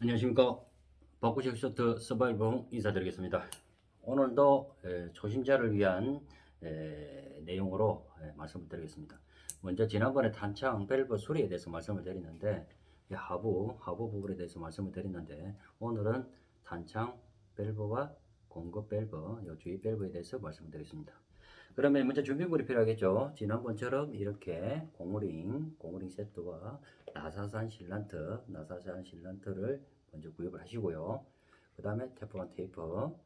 안녕하십니까. 바꾸식 쇼트 서바이벌 인사드리겠습니다. 오늘도 초심자를 위한 내용으로 말씀을 드리겠습니다. 먼저 지난번에 탄창 밸브 수리에 대해서 말씀을 드렸는데 하부 부분에 대해서 말씀을 드렸는데 오늘은 탄창 밸브와 공급 밸브, 주입 밸브에 대해서 말씀을 드리겠습니다. 그러면 먼저 준비물이 필요하겠죠. 지난번처럼 이렇게 고무링 세트와 나사산 실란트를 먼저 구입을 하시고요. 그 다음에 테프론 테이프,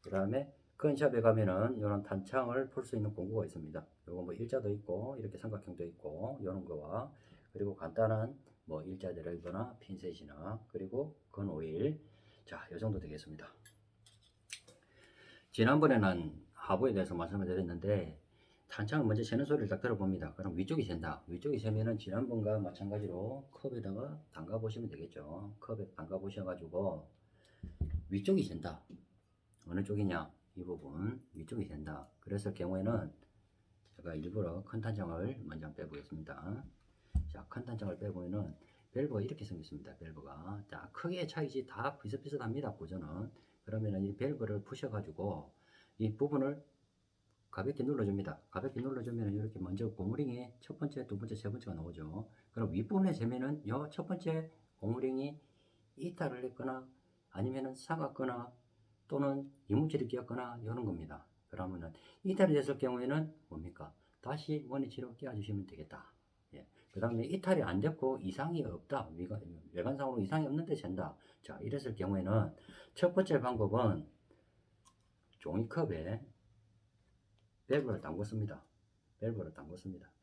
그 다음에 컨샵에 가면은 이런 탄창을 풀 수 있는 공구가 있습니다. 요거 뭐 일자도 있고 이렇게 삼각형도 있고 이런 거와 그리고 간단한 뭐 일자 드라이버나 핀셋이나 그리고 건 오일, 자, 요 정도 되겠습니다. 지난번에는 하부에 대해서 말씀을 드렸는데 탄창을 먼저 새는 소리를 딱 들어봅니다. 그럼 위쪽이 샌다. 위쪽이 새면은 지난번과 마찬가지로 컵에다가 담가 보시면 되겠죠. 컵에 담가 보셔가지고 위쪽이 샌다. 어느 쪽이냐? 이 부분 위쪽이 샌다. 그랬을 경우에는 제가 일부러 큰 탄창을 먼저 빼보겠습니다. 자, 큰 탄창을 빼보면은 밸브가 이렇게 생겼습니다. 밸브가 자, 크기의 차이지 다 비슷비슷합니다. 구조는. 그러면은 이 밸브를 부셔가지고 이 부분을 가볍게 눌러줍니다. 가볍게 눌러주면 이렇게 먼저 고무링이 첫 번째, 두 번째, 세 번째가 나오죠. 그럼 윗부분에 재면은 요 첫 번째 고무링이 이탈을 했거나 아니면은 사갔거나 또는 이물질이 끼었거나 이런 겁니다. 그러면은 이탈이 됐을 경우에는 뭡니까? 다시 원위치로 끼워주시면 되겠다. 예. 그 다음에 이탈이 안 됐고 이상이 없다. 외관상으로 이상이 없는데 잰다. 자, 이랬을 경우에는 첫 번째 방법은 종이컵에 밸브를 담궜습니다.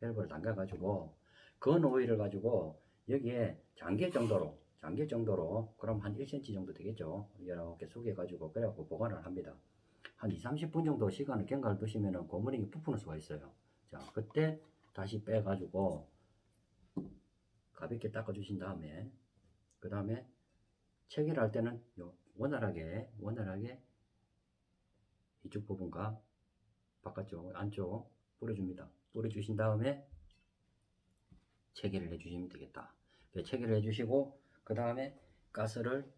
밸브를 담가가지고 건 오일을 가지고 여기에 잠길 정도로 그럼 한 1cm 정도 되겠죠. 이렇게 숙여가지고 그래갖고 보관을 합니다. 한 2, 30분 정도 시간을 경과를 두시면은 고무링이 부푸는 수가 있어요. 자, 그때 다시 빼가지고 가볍게 닦아주신 다음에 그 다음에 체결 할 때는 원활하게 이쪽 부분과 바깥쪽 안쪽 뿌려줍니다. 뿌려주신 다음에 체결을 해주시면 되겠다. 체결을 해주시고 그 다음에 가스를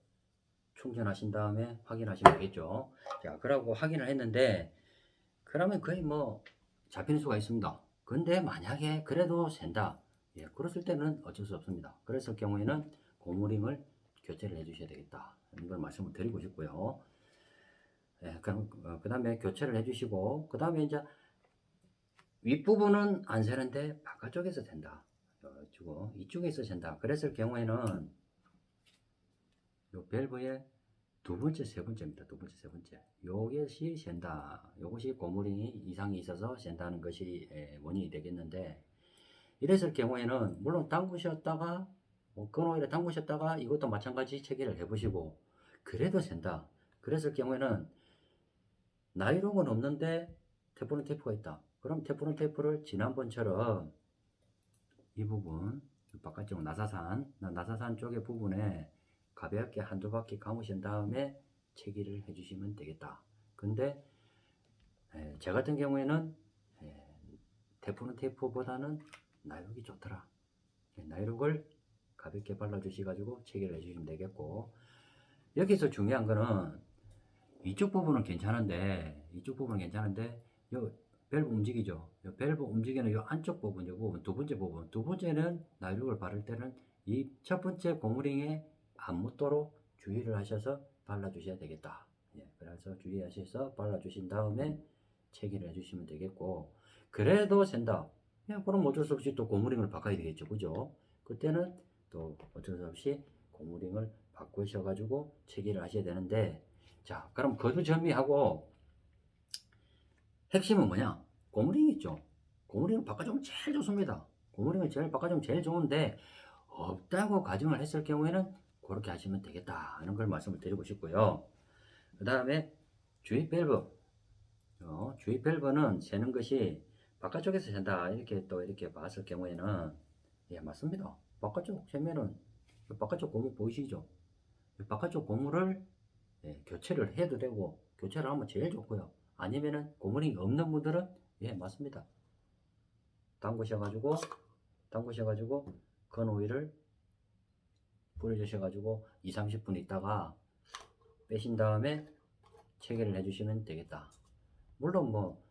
충전하신 다음에 확인하시면 되겠죠. 자, 그러고 확인을 했는데 그러면 거의 뭐 잡히는 수가 있습니다. 근데 만약에 그래도 샌다. 예, 그랬을 때는 어쩔 수 없습니다. 그랬을 경우에는 고무링을 교체를 해주셔야 되겠다. 이런 걸 말씀을 드리고 싶고요. 예, 그럼 그 다음에 교체를 해주시고 그 다음에 이제 윗부분은 안 새는데 바깥쪽에서 샌다. 이쪽에서 샌다. 그랬을 경우에는 요 밸브의 두 번째, 세 번째입니다. 두 번째, 세 번째. 요것이 샌다. 요것이 고무링이 이상이 있어서 샌다는 것이 원인이 되겠는데, 이랬을 경우에는 물론 담그셨다가 건오일에 담그셨다가 이것도 마찬가지 체결을 해보시고 그래도 샌다. 그랬을 경우에는 나이롱은 없는데 테프론 테이프가 있다. 그럼 테프론 테이프를 지난번처럼 이 부분 바깥쪽 나사산 쪽의 부분에 가볍게 한두 바퀴 감으신 다음에 체기를 해주시면 되겠다. 근데 제 같은 경우에는 테프론 테이프보다는 나이록이 좋더라. 나이록을 가볍게 발라주셔가지고 체결을 해주시면 되겠고, 여기서 중요한 거는 이쪽 부분은 괜찮은데 요 밸브 움직이죠. 요 밸브 움직이는 요 안쪽 부분, 요 부분, 두 번째는 나이록을 바를 때는 이 첫 번째 고무링에 안 묻도록 주의를 하셔서 발라주셔야 되겠다. 예, 그래서 주의하셔서 발라주신 다음에 체결을 해주시면 되겠고, 그래도 샌다. 예, 그럼 어쩔 수 없이 또 고무링을 바꿔야 되겠죠. 그죠? 그때는 또 어쩔 수 없이 고무링을 바꾸셔가지고 체결을 하셔야 되는데, 자, 그럼 거두절미하고 핵심은 뭐냐? 고무링 있죠. 고무링을 바꿔주면 제일 좋습니다. 고무링을 제일 바꿔주면 제일 좋은데 없다고 가정을 했을 경우에는 그렇게 하시면 되겠다 하는 걸 말씀을 드리고 싶고요. 그 다음에 주입 밸브, 주입 밸브는 새는 것이 바깥쪽에서 샌다 이렇게 또 이렇게 봤을 경우에는 예, 맞습니다. 바깥쪽 세면은 바깥쪽 고무 보이시죠? 바깥쪽 고무를 교체를 해도 되고 교체를 하면 제일 좋고요. 아니면은 고무링이 없는 분들은 예, 맞습니다. 담그셔가지고 건 오일을 뿌려주셔가지고 2, 30분 있다가 빼신 다음에 체결을 해주시면 되겠다. 물론 뭐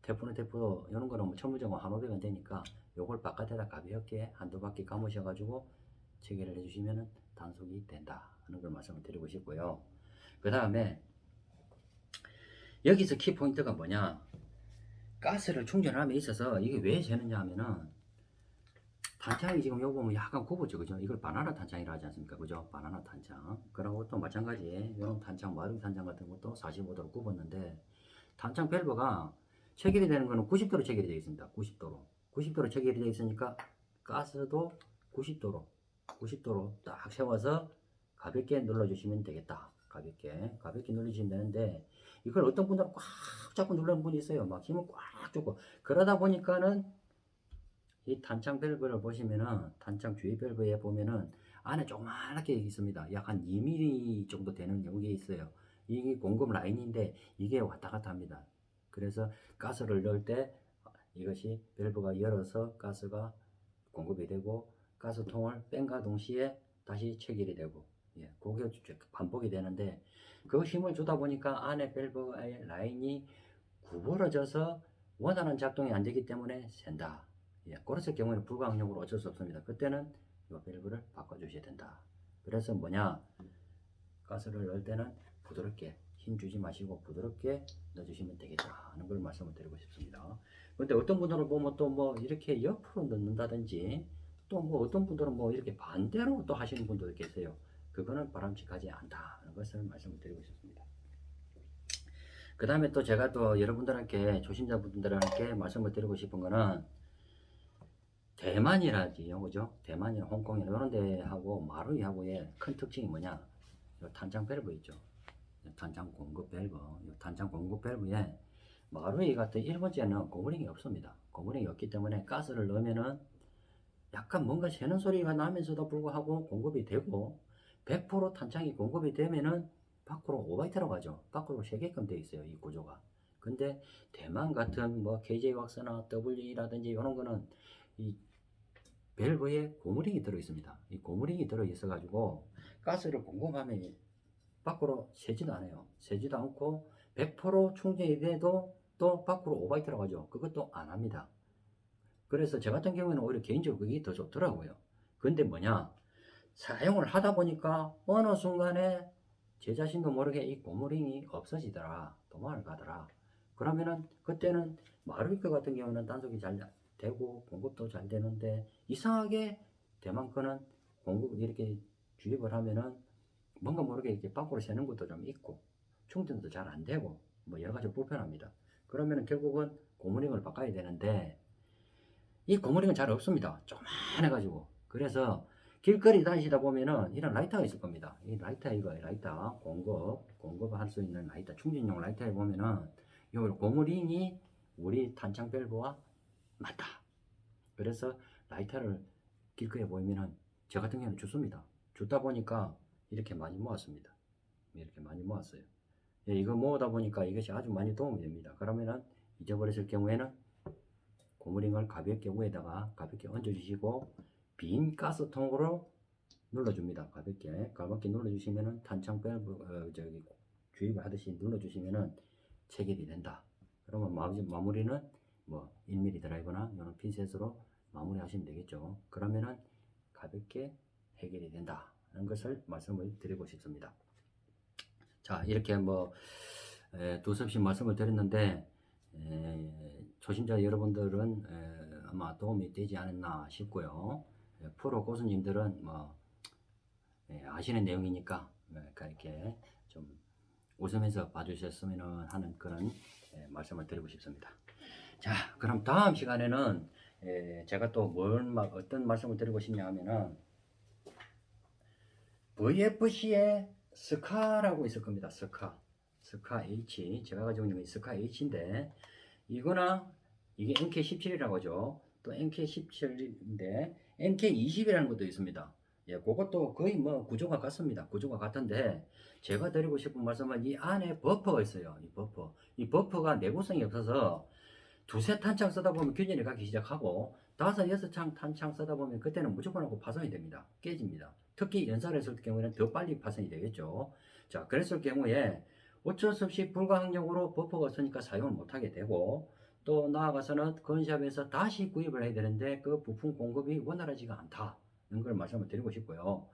대포는 대포 이런 거는 뭐 천무정은 1,500원 되니까 요걸 바깥에다 가볍게 한두 바퀴 감으셔가지고 체결을 해주시면 단속이 된다 하는 걸 말씀을 드리고 싶고요. 그 다음에 여기서 키포인트가 뭐냐, 가스를 충전함에 있어서 이게 왜 재느냐 하면은 탄창이 지금 요거 보면 약간 굽었죠, 그죠? 이걸 바나나 탄창이라 하지 않습니까, 그죠? 바나나 탄창. 그리고 또 마찬가지 이런 탄창, 마루기 탄창 같은 것도 45도로 굽었는데 탄창 밸브가 체결이 되는 거는 90도로 체결이 되어 있습니다. 90도로 체결이 되어 있으니까 가스도 90도로 딱 세워서 가볍게 눌러주시면 되겠다. 가볍게 눌러주시면 되는데, 이걸 어떤 분들은 꽉 잡고 누르는 분이 있어요. 막 힘을 꽉 주고. 그러다 보니까는 이 탄창 밸브를 보시면은, 탄창 주위 밸브에 보면은 안에 조그맣게 있습니다. 약 한 2mm 정도 되는 여기에 있어요. 이게 공급 라인인데 이게 왔다 갔다 합니다. 그래서 가스를 넣을 때 이것이 밸브가 열어서 가스가 공급이 되고, 가스통을 뺀과 동시에 다시 체결이 되고, 예, 그게 반복이 되는데, 그 힘을 주다 보니까 안에 밸브의 라인이 구부러져서 원하는 작동이 안 되기 때문에 샌다. 예, 그랬을 경우에는 불가항력으로 어쩔 수 없습니다. 그때는 이 밸브를 바꿔주셔야 된다. 그래서 뭐냐, 가스를 넣을 때는 부드럽게 힘 주지 마시고 부드럽게 넣어주시면 되겠다 하는 걸 말씀을 드리고 싶습니다. 근데 어떤 분들은 보면 또 뭐 이렇게 옆으로 넣는다든지, 또 뭐 어떤 분들은 뭐 이렇게 반대로 또 하시는 분들도 계세요. 그거는 바람직하지 않다 하는 것을 말씀을 드리고 싶습니다. 그 다음에 또 제가 또 여러분들한테, 조심자분들한테 말씀을 드리고 싶은 거는, 대만이라지요, 그죠? 대만이나 홍콩이나 이런 데하고 마루이하고의 큰 특징이 뭐냐, 요 탄창 밸브 있죠. 탄창 공급 밸브, 요 탄창 공급 밸브에 마루이 같은 1번째는 고무링이 없습니다. 고무링이 없기 때문에 가스를 넣으면은 약간 뭔가 새는 소리가 나면서도 불구하고 공급이 되고, 100% 탄창이 공급이 되면은 밖으로 오바이트라고 하죠. 밖으로 새게끔 되어 있어요, 이 구조가. 근데 대만 같은 뭐 KJ 왁스나 WE라든지 이런 거는 이 밸브에 고무링이 들어 있습니다. 이 고무링이 들어 있어 가지고 가스를 공급하면 밖으로 새지도 않아요. 새지도 않고 100% 충전이 돼도 또 밖으로 오바이트라고 하죠. 그것도 안 합니다. 그래서 저 같은 경우에는 오히려 개인적으로 그게 더 좋더라고요. 근데 뭐냐, 사용을 하다 보니까 어느 순간에 제 자신도 모르게 이 고무링이 없어지더라, 도망을 가더라. 그러면은 그때는 마루이크 같은 경우는 단속이 잘 되고 공급도 잘 되는데, 이상하게 대만 거는 공급 이렇게 주입을 하면은 뭔가 모르게 이렇게 밖으로 새는 것도 좀 있고 충전도 잘 안 되고 뭐 여러 가지 불편합니다. 그러면은 결국은 고무링을 바꿔야 되는데, 이 고무링은 잘 없습니다. 조만해가지고. 그래서 길거리 다니시다 보면은 이런 라이터가 있을 겁니다. 이 라이터, 이거 라이터 공급할 수 있는 라이터, 충전용 라이터에 보면은 요 고무링이 우리 탄창 밸브와 맞다. 그래서 라이터를 길거리에 보이면은 저 같은 경우는 줍습니다. 줬다 보니까 이렇게 많이 모았습니다. 이렇게 많이 모았어요. 예, 이거 모으다 보니까 이것이 아주 많이 도움이 됩니다. 그러면은 잊어버렸을 경우에는 고무링을 가볍게 위에다가 가볍게 얹어주시고 빈 가스통으로 눌러줍니다. 가볍게 눌러주시면은 탄창 밸브 주입을 하듯이 눌러주시면은 체결이 된다. 그러면 마무리는 뭐 1mm 드라이버나 이런 핀셋으로 마무리하시면 되겠죠. 그러면은 가볍게 해결이 된다는 것을 말씀을 드리고 싶습니다. 자, 이렇게 뭐 두섭씩 말씀을 드렸는데, 초심자 여러분들은 아마 도움이 되지 않았나 싶고요. 프로 고수님들은 뭐 아시는 내용이니까 이렇게 좀 웃으면서 봐주셨으면 하는 그런 말씀을 드리고 싶습니다. 자, 그럼 다음 시간에는 제가 또 어떤 말씀을 드리고 싶냐 하면은, VFC의 스카라고 있을 겁니다. 스카 H. 제가 가지고 있는 게 스카 H인데, 이게 NK17이라고 하죠. 또 NK17인데, NK20이라는 것도 있습니다. 예, 그것도 거의 뭐 구조가 같습니다. 구조가 같은데, 제가 드리고 싶은 말씀은 이 안에 버퍼가 있어요. 이 버퍼가 내구성이 없어서 두세 탄창 쓰다 보면 균열이 가기 시작하고, 5, 6창 탄창 쓰다 보면 그때는 무조건 하고 파손이 됩니다. 깨집니다. 특히 연사를 했을 경우에는 더 빨리 파손이 되겠죠. 자, 그랬을 경우에 어쩔 수 없이 불가항력으로 버퍼가 없으니까 사용을 못하게 되고, 또 나아가서는 건샵에서 다시 구입을 해야 되는데 그 부품 공급이 원활하지가 않다는 걸 말씀을 드리고 싶고요.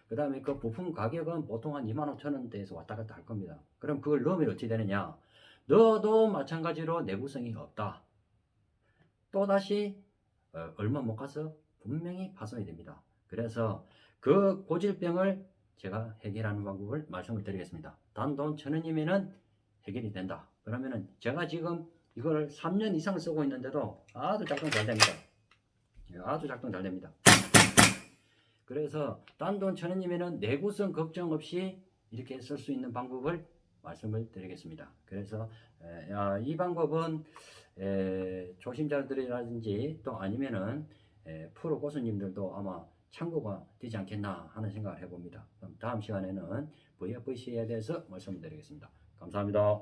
그 다음에 그 부품 가격은 보통 한 25,000원대에서 왔다 갔다 할 겁니다. 그럼 그걸 넣으면 어떻게 되느냐? 넣어도 마찬가지로 내구성이 없다. 또다시 얼마 못 가서 분명히 파손이 됩니다. 그래서 그 고질병을 제가 해결하는 방법을 말씀을 드리겠습니다. 단돈 1,000원이면은 해결이 된다. 그러면은 제가 지금 이걸 3년 이상 쓰고 있는데도 아주 작동 잘 됩니다. 아주 작동 잘 됩니다. 그래서 단돈 1,000원이면은 내구성 걱정 없이 이렇게 쓸 수 있는 방법을 말씀을 드리겠습니다. 그래서 이 방법은 초심자들이라든지 또 아니면은 프로 고수님들도 아마 참고가 되지 않겠나 하는 생각을 해봅니다. 그럼 다음 시간에는 VFC에 대해서 말씀을 드리겠습니다. 감사합니다.